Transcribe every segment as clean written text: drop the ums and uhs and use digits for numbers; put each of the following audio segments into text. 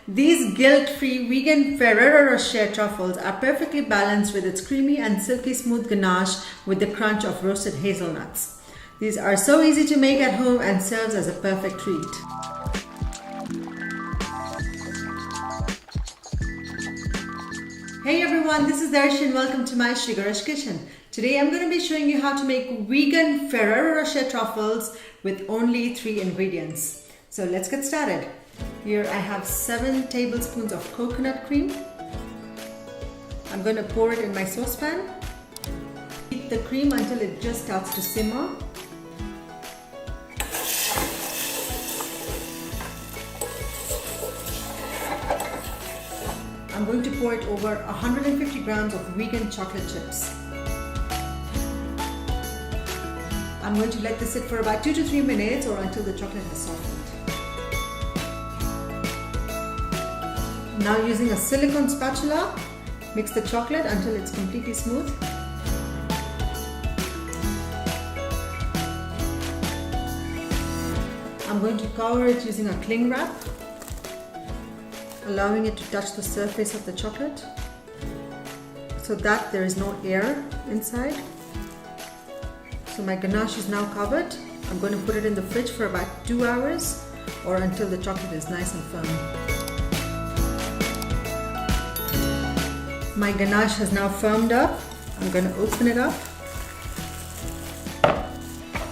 These guilt-free vegan Ferrero Rocher Truffles are perfectly balanced with its creamy and silky smooth ganache with the crunch of roasted hazelnuts. These are so easy to make at home and serves as a perfect treat. Hey everyone, this is Darshi and welcome to my Sugarush kitchen. Today I'm going to be showing you how to make vegan Ferrero Rocher Truffles with only 3 ingredients. So let's get started. Here I have 7 tablespoons of coconut cream. I'm going to pour it in my saucepan. Heat the cream until it just starts to simmer. I'm going to pour it over 150 grams of vegan chocolate chips. I'm going to let this sit for about 2 to 3 minutes or until the chocolate has softened. Now using a silicone spatula, mix the chocolate until it's completely smooth. I'm going to cover it using a cling wrap, allowing it to touch the surface of the chocolate so that there is no air inside. So my ganache is now covered. I'm going to put it in the fridge for about 2 hours or until the chocolate is nice and firm. My ganache has now firmed up. I'm going to open it up.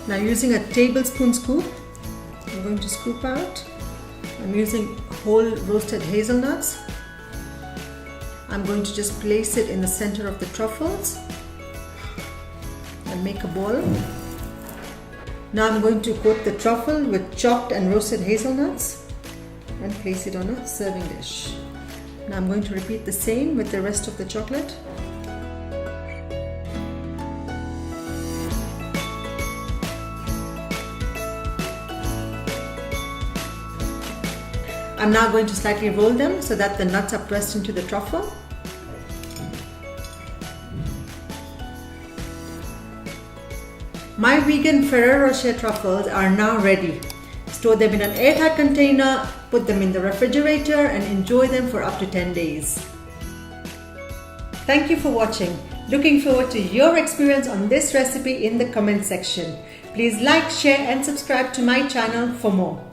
Now using a tablespoon scoop, I'm going to scoop out. I'm using whole roasted hazelnuts. I'm going to just place it in the center of the truffles and make a ball. Now I'm going to coat the truffle with chopped and roasted hazelnuts and place it on a serving dish. Now I'm going to repeat the same with the rest of the chocolate. I'm now going to slightly roll them so that the nuts are pressed into the truffle. My vegan Ferrero Rocher Truffles are now ready. Store them in an airtight container, put them in the refrigerator and enjoy them for up to 10 days. Thank you for watching. Looking forward to your experience on this recipe in the comment section. Please like, share and subscribe to my channel for more.